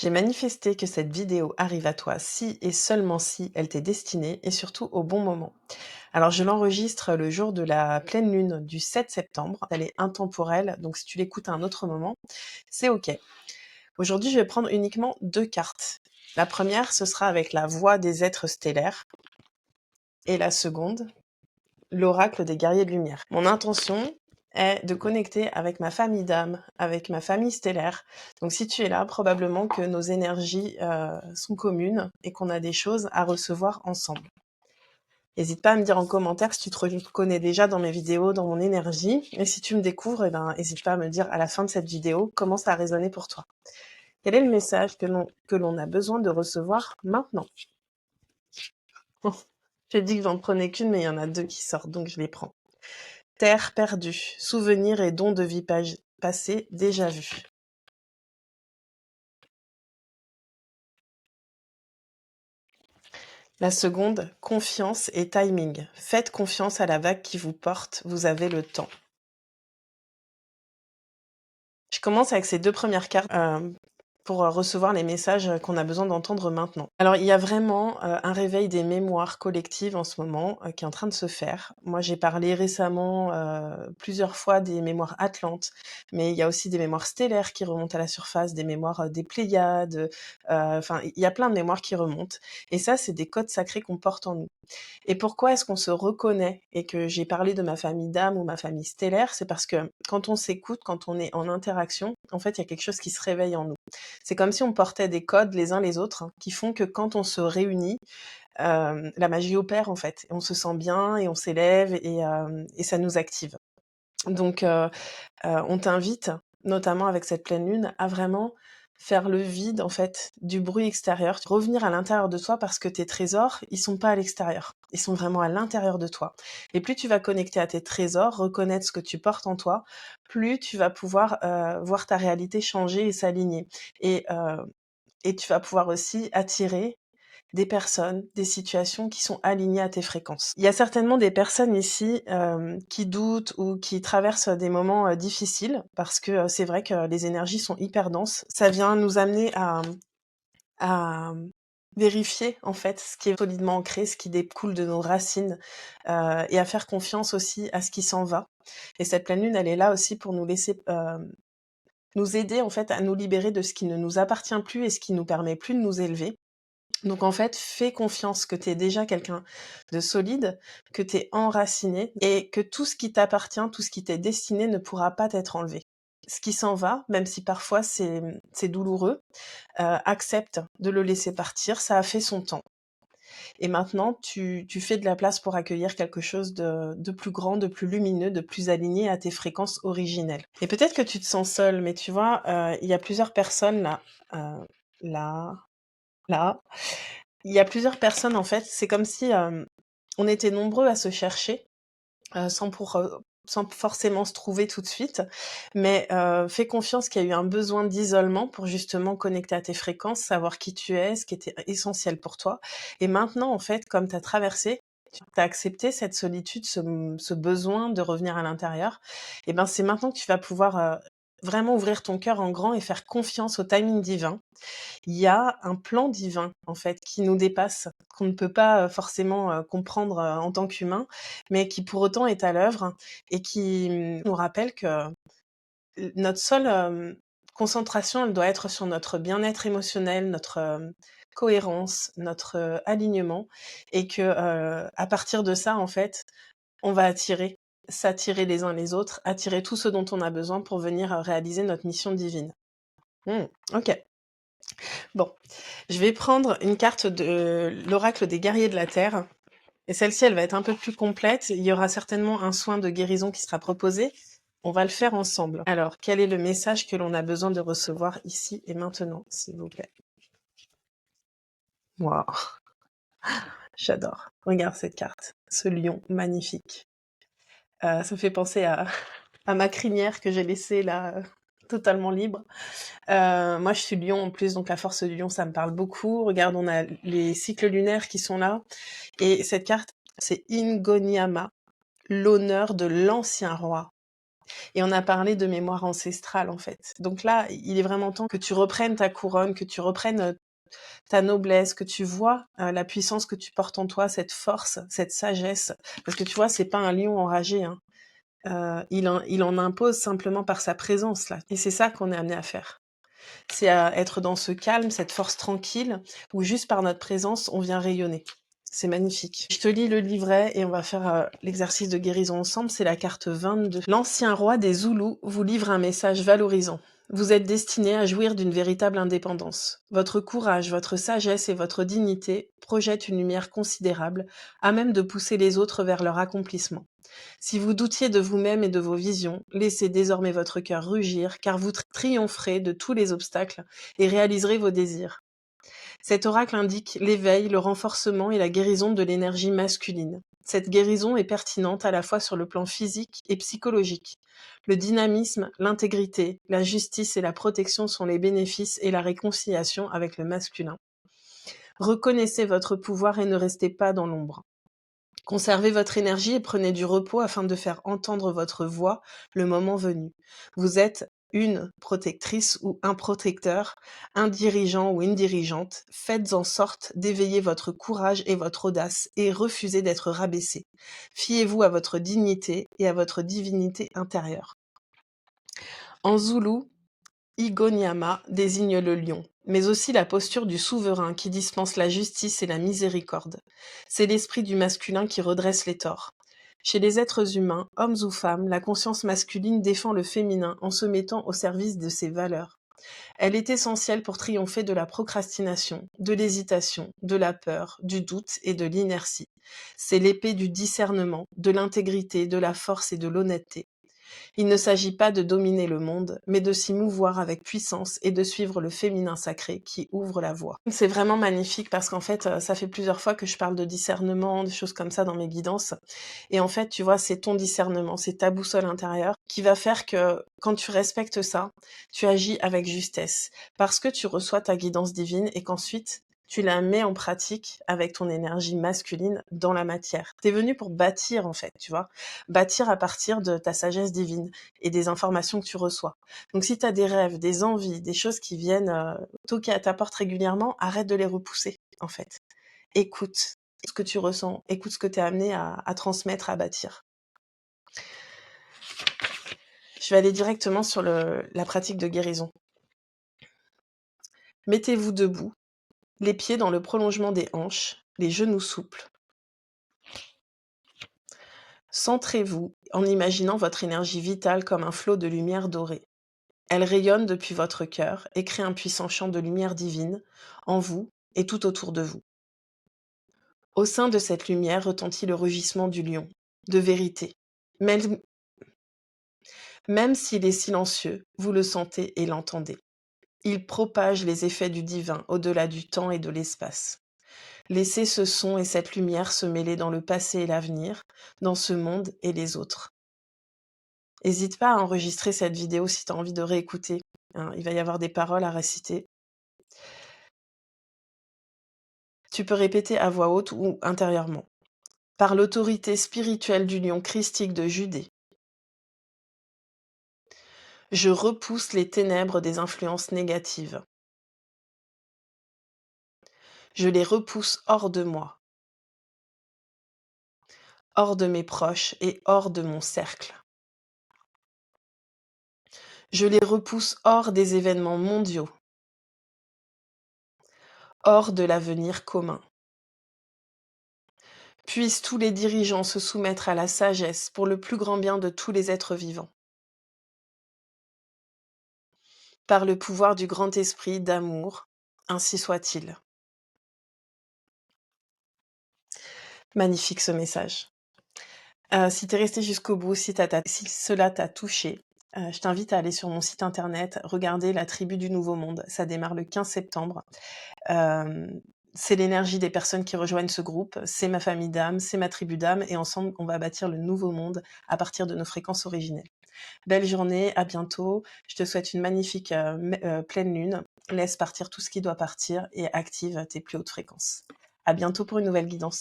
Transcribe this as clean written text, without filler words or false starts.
J'ai manifesté que cette vidéo arrive à toi si et seulement si elle t'est destinée et surtout au bon moment. Alors je l'enregistre le jour de la pleine lune du 7 septembre. Elle est intemporelle, donc si tu l'écoutes à un autre moment, c'est ok. Aujourd'hui, je vais prendre uniquement 2 cartes. La première, ce sera avec la voix des êtres stellaires. Et la seconde, l'oracle des guerriers de lumière. Mon intention est de connecter avec ma famille d'âme, avec ma famille stellaire. Donc si tu es là, probablement que nos énergies sont communes et qu'on a des choses à recevoir ensemble. N'hésite pas à me dire en commentaire si tu te reconnais déjà dans mes vidéos, dans mon énergie. Et si tu me découvres, n'hésite pas à me dire à la fin de cette vidéo comment ça a résonné pour toi. Quel est le message que l'on a besoin de recevoir maintenant? J'ai dit que j'en prenais qu'une, mais il y en a 2 qui sortent, donc je les prends. Terre perdue, souvenirs et dons de vie passée déjà vus. La seconde, confiance et timing. Faites confiance à la vague qui vous porte, vous avez le temps. Je commence avec ces 2 premières cartes pour recevoir les messages qu'on a besoin d'entendre maintenant. Alors, il y a vraiment un réveil des mémoires collectives en ce moment qui est en train de se faire. Moi, j'ai parlé récemment plusieurs fois des mémoires atlantes, mais il y a aussi des mémoires stellaires qui remontent à la surface, des mémoires des Pléiades, enfin, il y a plein de mémoires qui remontent. Et ça, c'est des codes sacrés qu'on porte en nous. Et pourquoi est-ce qu'on se reconnaît et que j'ai parlé de ma famille d'âme ou ma famille stellaire? C'est parce que quand on s'écoute, quand on est en interaction, en fait, il y a quelque chose qui se réveille en nous. C'est comme si on portait des codes les uns les autres qui font que quand on se réunit, la magie opère en fait. Et on se sent bien et on s'élève et ça nous active. Donc, on t'invite, notamment avec cette pleine lune, à vraiment faire le vide en fait du bruit extérieur, revenir à l'intérieur de toi parce que tes trésors, ils sont pas à l'extérieur, ils sont vraiment à l'intérieur de toi. Et plus tu vas connecter à tes trésors, reconnaître ce que tu portes en toi, plus tu vas pouvoir voir ta réalité changer et s'aligner. Et, euh, et tu vas pouvoir aussi attirer des personnes, des situations qui sont alignées à tes fréquences. Il y a certainement des personnes ici qui doutent ou qui traversent des moments difficiles parce que c'est vrai que les énergies sont hyper denses. Ça vient nous amener à vérifier en fait ce qui est solidement ancré, ce qui découle de nos racines et à faire confiance aussi à ce qui s'en va. Et cette pleine lune, elle est là aussi pour nous laisser nous aider en fait à nous libérer de ce qui ne nous appartient plus et ce qui nous permet plus de nous élever. Donc en fait, fais confiance que tu es déjà quelqu'un de solide, que tu es enraciné et que tout ce qui t'appartient, tout ce qui t'est destiné ne pourra pas t'être enlevé. Ce qui s'en va, même si parfois c'est douloureux, accepte de le laisser partir, ça a fait son temps. Et maintenant, tu fais de la place pour accueillir quelque chose de plus grand, de plus lumineux, de plus aligné à tes fréquences originelles. Et peut-être que tu te sens seul, mais tu vois, il y a plusieurs personnes là, là, là. Il y a plusieurs personnes en fait, c'est comme si, on était nombreux à se chercher, sans forcément se trouver tout de suite. Mais, fais confiance qu'il y a eu un besoin d'isolement pour justement connecter à tes fréquences, savoir qui tu es, ce qui était essentiel pour toi. Et maintenant en fait, comme tu as traversé, tu as accepté cette solitude, ce besoin de revenir à l'intérieur, et ben, c'est maintenant que tu vas pouvoir, vraiment ouvrir ton cœur en grand et faire confiance au timing divin. Il y a un plan divin, en fait, qui nous dépasse, qu'on ne peut pas, forcément, comprendre, en tant qu'humain, mais qui pour autant est à l'œuvre et qui, nous rappelle que notre seule, concentration, elle doit être sur notre bien-être émotionnel, notre, cohérence, notre, alignement et que, à partir de ça, en fait, on va s'attirer les uns les autres, attirer tout ce dont on a besoin pour venir, réaliser notre mission divine. Mmh, OK. Bon, je vais prendre une carte de l'oracle des guerriers de la Terre. Et celle-ci, elle va être un peu plus complète. Il y aura certainement un soin de guérison qui sera proposé. On va le faire ensemble. Alors, quel est le message que l'on a besoin de recevoir ici et maintenant, s'il vous plaît? Waouh, j'adore. Regarde cette carte, ce lion magnifique. Ça fait penser à ma crinière que j'ai laissée là, totalement libre. Moi, je suis lion en plus, donc la force du lion, ça me parle beaucoup. Regarde, on a les cycles lunaires qui sont là. Et cette carte, c'est Ingoniama, l'honneur de l'ancien roi. Et on a parlé de mémoire ancestrale, en fait. Donc là, il est vraiment temps que tu reprennes ta couronne, que tu reprennes ta noblesse, que tu vois la puissance que tu portes en toi, cette force, cette sagesse. Parce que tu vois, c'est pas un lion enragé, hein. Il en impose simplement par sa présence, là. Et c'est ça qu'on est amené à faire. C'est à être dans ce calme, cette force tranquille, où juste par notre présence, on vient rayonner. C'est magnifique. Je te lis le livret et on va faire l'exercice de guérison ensemble. C'est la carte 22. L'ancien roi des Zoulous vous livre un message valorisant. Vous êtes destiné à jouir d'une véritable indépendance. Votre courage, votre sagesse et votre dignité projettent une lumière considérable, à même de pousser les autres vers leur accomplissement. Si vous doutiez de vous-même et de vos visions, laissez désormais votre cœur rugir, car vous triompherez de tous les obstacles et réaliserez vos désirs. Cet oracle indique l'éveil, le renforcement et la guérison de l'énergie masculine. Cette guérison est pertinente à la fois sur le plan physique et psychologique. Le dynamisme, l'intégrité, la justice et la protection sont les bénéfices et la réconciliation avec le masculin. Reconnaissez votre pouvoir et ne restez pas dans l'ombre. Conservez votre énergie et prenez du repos afin de faire entendre votre voix le moment venu. Vous êtes une protectrice ou un protecteur, un dirigeant ou une dirigeante. Faites en sorte d'éveiller votre courage et votre audace et refusez d'être rabaissé. Fiez-vous à votre dignité et à votre divinité intérieure. En zoulou, Igonyama désigne le lion, mais aussi la posture du souverain qui dispense la justice et la miséricorde. C'est l'esprit du masculin qui redresse les torts. Chez les êtres humains, hommes ou femmes, la conscience masculine défend le féminin en se mettant au service de ses valeurs. Elle est essentielle pour triompher de la procrastination, de l'hésitation, de la peur, du doute et de l'inertie. C'est l'épée du discernement, de l'intégrité, de la force et de l'honnêteté. Il ne s'agit pas de dominer le monde, mais de s'y mouvoir avec puissance et de suivre le féminin sacré qui ouvre la voie. C'est vraiment magnifique parce qu'en fait, ça fait plusieurs fois que je parle de discernement, des choses comme ça dans mes guidances. Et en fait, tu vois, c'est ton discernement, c'est ta boussole intérieure qui va faire que quand tu respectes ça, tu agis avec justesse parce que tu reçois ta guidance divine et qu'ensuite, tu la mets en pratique avec ton énergie masculine dans la matière. T'es venu pour bâtir, en fait, tu vois. Bâtir à partir de ta sagesse divine et des informations que tu reçois. Donc si tu as des rêves, des envies, des choses qui viennent toquer à ta porte régulièrement, arrête de les repousser, en fait. Écoute ce que tu ressens, écoute ce que tu es amené à transmettre, à bâtir. Je vais aller directement sur la pratique de guérison. Mettez-vous debout, les pieds dans le prolongement des hanches, les genoux souples. Centrez-vous en imaginant votre énergie vitale comme un flot de lumière dorée. Elle rayonne depuis votre cœur et crée un puissant champ de lumière divine en vous et tout autour de vous. Au sein de cette lumière retentit le rugissement du lion, de vérité. Même s'il est silencieux, vous le sentez et l'entendez. Il propage les effets du divin au-delà du temps et de l'espace. Laissez ce son et cette lumière se mêler dans le passé et l'avenir, dans ce monde et les autres. N'hésite pas à enregistrer cette vidéo si tu as envie de réécouter. Il va y avoir des paroles à réciter. Tu peux répéter à voix haute ou intérieurement. Par l'autorité spirituelle du lion christique de Judée, je repousse les ténèbres des influences négatives. Je les repousse hors de moi, hors de mes proches et hors de mon cercle. Je les repousse hors des événements mondiaux, hors de l'avenir commun. Puissent tous les dirigeants se soumettre à la sagesse pour le plus grand bien de tous les êtres vivants. Par le pouvoir du grand esprit d'amour, ainsi soit-il. Magnifique ce message. Si tu es resté jusqu'au bout, si cela t'a touché, je t'invite à aller sur mon site internet, regarder La Tribu du Nouveau Monde. Ça démarre le 15 septembre. C'est l'énergie des personnes qui rejoignent ce groupe, c'est ma famille d'âmes, c'est ma tribu d'âmes, et ensemble, on va bâtir le nouveau monde à partir de nos fréquences originelles. Belle journée, à bientôt. Je te souhaite une magnifique pleine lune. Laisse partir tout ce qui doit partir et active tes plus hautes fréquences. À bientôt pour une nouvelle guidance.